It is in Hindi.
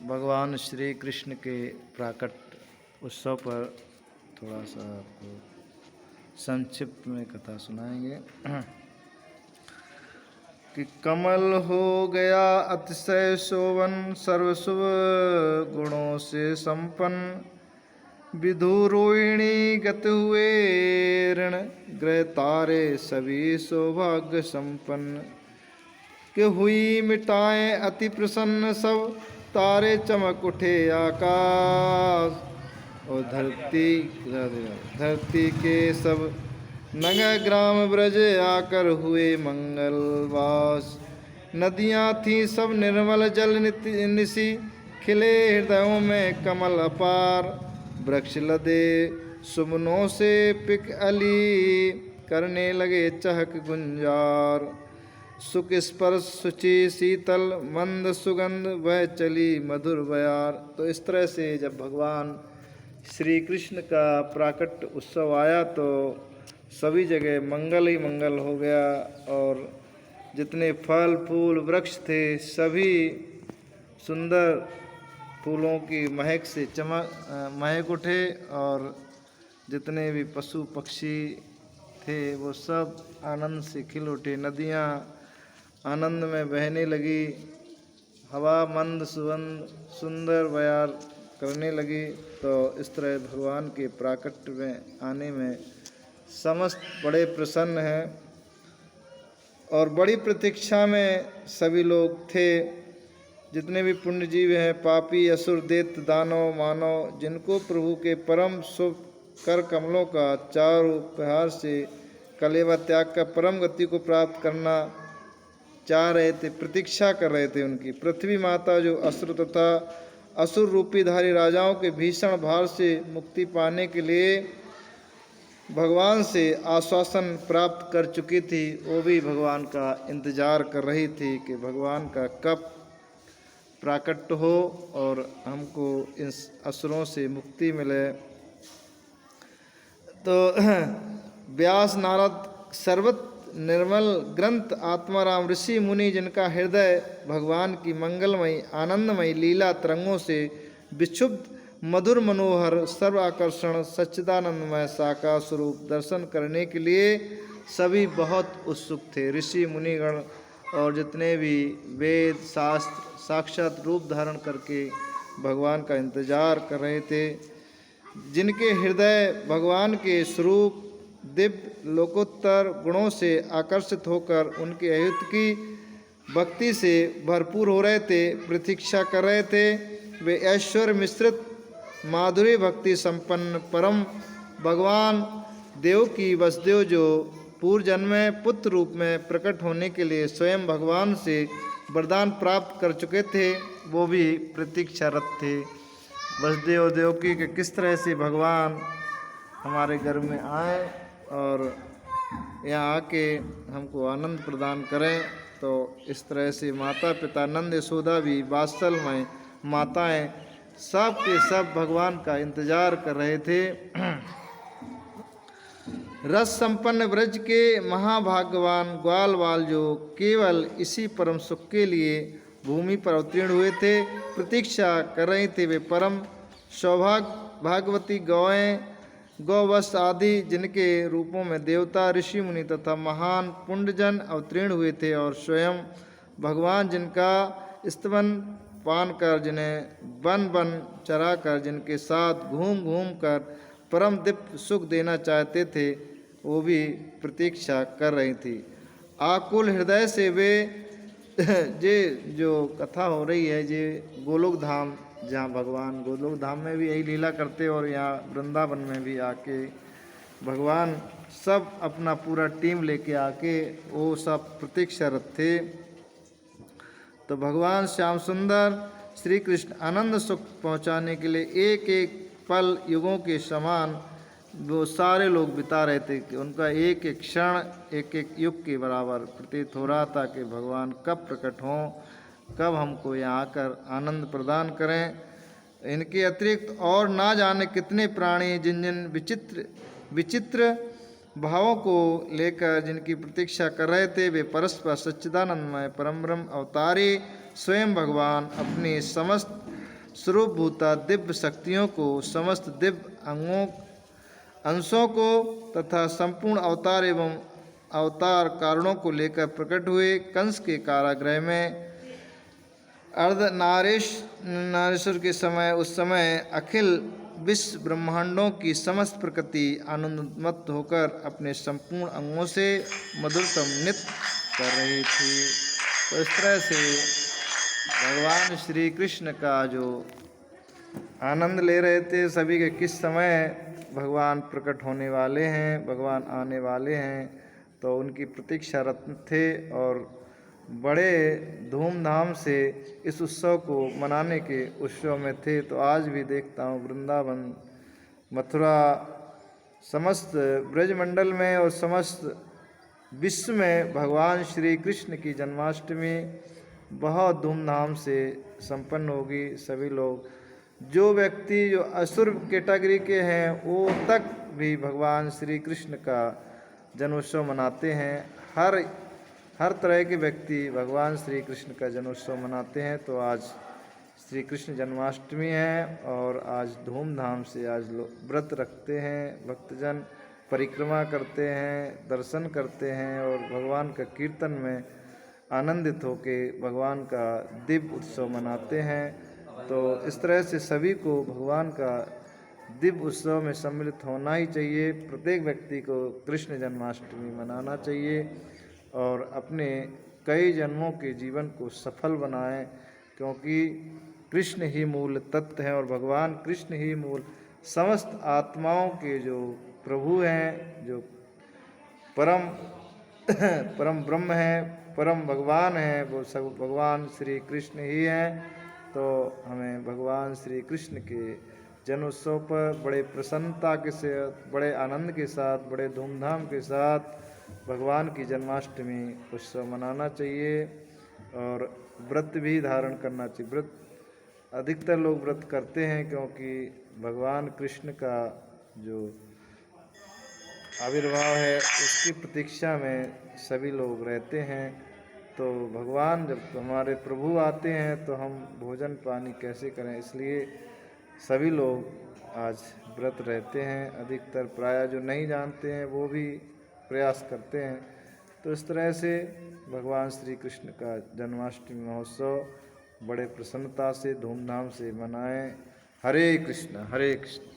भगवान श्री कृष्ण के प्राकट उत्सव पर थोड़ा सा आपको संक्षिप्त में कथा सुनाएंगे कि कमल हो गया अतिशय शोभन, सर्वशुभ गुणों से संपन्न, विधुरोहिणी गत हुए ऋण, ग्रह तारे सभी सौभाग्य संपन्न, कि हुई मिटाए अति प्रसन्न सब, तारे चमक उठे आकाश, और धरती के सब नगर ग्राम ब्रज आकर हुए मंगलवास। नदियाँ थीं सब निर्मल जल निसी, खिले हृदयों में कमल अपार, वृक्ष लदे सुमनों से पिक अली, करने लगे चहक गुंजार। सुख स्पर्श शुचि शीतल मंद सुगंध, वह चली मधुर बयार। तो इस तरह से जब भगवान श्री कृष्ण का प्राकट उत्सव आया तो सभी जगह मंगल ही मंगल हो गया, और जितने फल फूल वृक्ष थे सभी सुंदर फूलों की महक से महक उठे, और जितने भी पशु पक्षी थे वो सब आनंद से खिल उठे। नदियाँ आनंद में बहने लगी, हवा मंद सुगंध सुंदर बयार करने लगी। तो इस तरह भगवान के प्राकट्य में आने में समस्त बड़े प्रसन्न हैं, और बड़ी प्रतीक्षा में सभी लोग थे। जितने भी पुण्यजीव हैं, पापी असुर दैत्य दानव मानव, जिनको प्रभु के परम शुभ कर कमलों का चारु उपहार से कलेवा त्याग कर परम गति को प्राप्त करना चाह रहे थे, प्रतीक्षा कर रहे थे उनकी। पृथ्वी माता जो असुर तथा असुर रूपीधारी राजाओं के भीषण भार से मुक्ति पाने के लिए भगवान से आश्वासन प्राप्त कर चुकी थी, वो भी भगवान का इंतजार कर रही थी कि भगवान का कब प्राकट्य हो और हमको इन असुरों से मुक्ति मिले। तो व्यास नारद सर्वत्र निर्मल ग्रंथ आत्माराम ऋषि मुनि, जिनका हृदय भगवान की मंगलमयी आनंदमयी लीला तरंगों से विक्षुब्ध मधुर मनोहर सर्व आकर्षण सच्चिदानंदमय साकार स्वरूप दर्शन करने के लिए सभी बहुत उत्सुक थे। ऋषि मुनिगण और जितने भी वेद शास्त्र साक्षात रूप धारण करके भगवान का इंतजार कर रहे थे, जिनके हृदय भगवान के स्वरूप दिव्य लोकोत्तर गुणों से आकर्षित होकर उनके अयुत की भक्ति से भरपूर हो रहे थे, प्रतीक्षा कर रहे थे। वे ऐश्वर्य मिश्रित माधुरी भक्ति संपन्न परम भगवान देव की वसुदेव, जो पूर्व जन्म में पुत्र रूप में प्रकट होने के लिए स्वयं भगवान से वरदान प्राप्त कर चुके थे, वो भी प्रतीक्षारत थे वसुदेव देवकी के किस तरह से भगवान हमारे घर में आए और यहाँ आके हमको आनंद प्रदान करें। तो इस तरह से माता पिता नंद यशोदा भी वात्सल्यमय माताएं सब के सब भगवान का इंतजार कर रहे थे। रस संपन्न ब्रज के महाभाग्यवान ग्वाल बाल जो केवल इसी परम सुख के लिए भूमि पर अवतीर्ण हुए थे, प्रतीक्षा कर रहे थे, वे परम सौभाग्य भागवती गौएं गौवत्स आदि, जिनके रूपों में देवता ऋषि मुनि तथा महान पुण्यजन अवतीर्ण हुए थे, और स्वयं भगवान जिनका स्तवन पान कर, जिन्हें वन वन चरा कर, जिनके साथ घूम घूम कर परम दिव्य सुख देना चाहते थे, वो भी प्रतीक्षा कर रही थी। आकुल हृदय से वे जे जो कथा हो रही है, जे गोलोक धाम, जहाँ भगवान गोलोक धाम में भी यही लीला करते और यहाँ वृंदावन में भी आके भगवान सब अपना पूरा टीम लेके आके वो सब प्रतीक्षारत थे। तो भगवान श्याम सुंदर श्री कृष्ण आनंद सुख पहुँचाने के लिए एक एक पल युगों के समान वो सारे लोग बिता रहे थे कि उनका एक एक क्षण एक एक युग के बराबर प्रतीत हो रहा था कि भगवान कब प्रकट हों, कब हमको यहाँ आकर आनंद प्रदान करें। इनके अतिरिक्त और ना जाने कितने प्राणी जिन जिन विचित्र विचित्र भावों को लेकर जिनकी प्रतीक्षा कर रहे थे, वे परस्पर सच्चिदानंदमय परम ब्रह्म अवतारी स्वयं भगवान अपनी समस्त स्वरूपभूता दिव्य शक्तियों को, समस्त दिव्य अंशों को तथा संपूर्ण अवतार एवं अवतार कारणों को लेकर प्रकट हुए। कंस के कारागृह में नारेश्वर के समय, उस समय अखिल विश्व ब्रह्मांडों की समस्त प्रकृति आनंदमत होकर अपने संपूर्ण अंगों से मधुरतम नृत्य कर रही थी। तो इस तरह से भगवान श्री कृष्ण का जो आनंद ले रहे थे, सभी के किस समय भगवान प्रकट होने वाले हैं, भगवान आने वाले हैं, तो उनकी प्रतीक्षारत थे और बड़े धूमधाम से इस उत्सव को मनाने के उत्सव में थे। तो आज भी देखता हूँ वृंदावन, मथुरा, समस्त ब्रजमंडल में और समस्त विश्व में भगवान श्री कृष्ण की जन्माष्टमी बहुत धूमधाम से संपन्न होगी। सभी लोग, जो व्यक्ति जो असुर कैटेगरी के हैं वो तक भी भगवान श्री कृष्ण का जन्मोत्सव मनाते हैं। हर तरह के व्यक्ति भगवान श्री कृष्ण का जन्मोत्सव मनाते हैं। तो आज श्री कृष्ण जन्माष्टमी है और आज धूमधाम से आज लोग व्रत रखते हैं, भक्तजन परिक्रमा करते हैं, दर्शन करते हैं और भगवान का कीर्तन में आनंदित होकर भगवान का दिव्य उत्सव मनाते हैं। तो इस तरह से सभी को भगवान का दिव्य उत्सव में सम्मिलित होना ही चाहिए। प्रत्येक व्यक्ति को कृष्ण जन्माष्टमी मनाना चाहिए और अपने कई जन्मों के जीवन को सफल बनाएं, क्योंकि कृष्ण ही मूल तत्व है और भगवान कृष्ण ही मूल समस्त आत्माओं के जो प्रभु हैं, जो परम ब्रह्म हैं, परम भगवान हैं, वो सब भगवान श्री कृष्ण ही हैं। तो हमें भगवान श्री कृष्ण के जन्मोत्सव पर बड़े प्रसन्नता के साथ, बड़े आनंद के साथ, बड़े धूमधाम के साथ भगवान की जन्माष्टमी उत्सव मनाना चाहिए और व्रत भी धारण करना चाहिए। व्रत अधिकतर लोग व्रत करते हैं क्योंकि भगवान कृष्ण का जो आविर्भाव है उसकी प्रतीक्षा में सभी लोग रहते हैं। तो भगवान जब हमारे प्रभु आते हैं तो हम भोजन पानी कैसे करें, इसलिए सभी लोग आज व्रत रहते हैं। अधिकतर प्रायः जो नहीं जानते हैं वो भी प्रयास करते हैं। तो इस तरह से भगवान श्री कृष्ण का जन्माष्टमी महोत्सव बड़े प्रसन्नता से, धूमधाम से मनाएं। हरे कृष्ण हरे कृष्ण।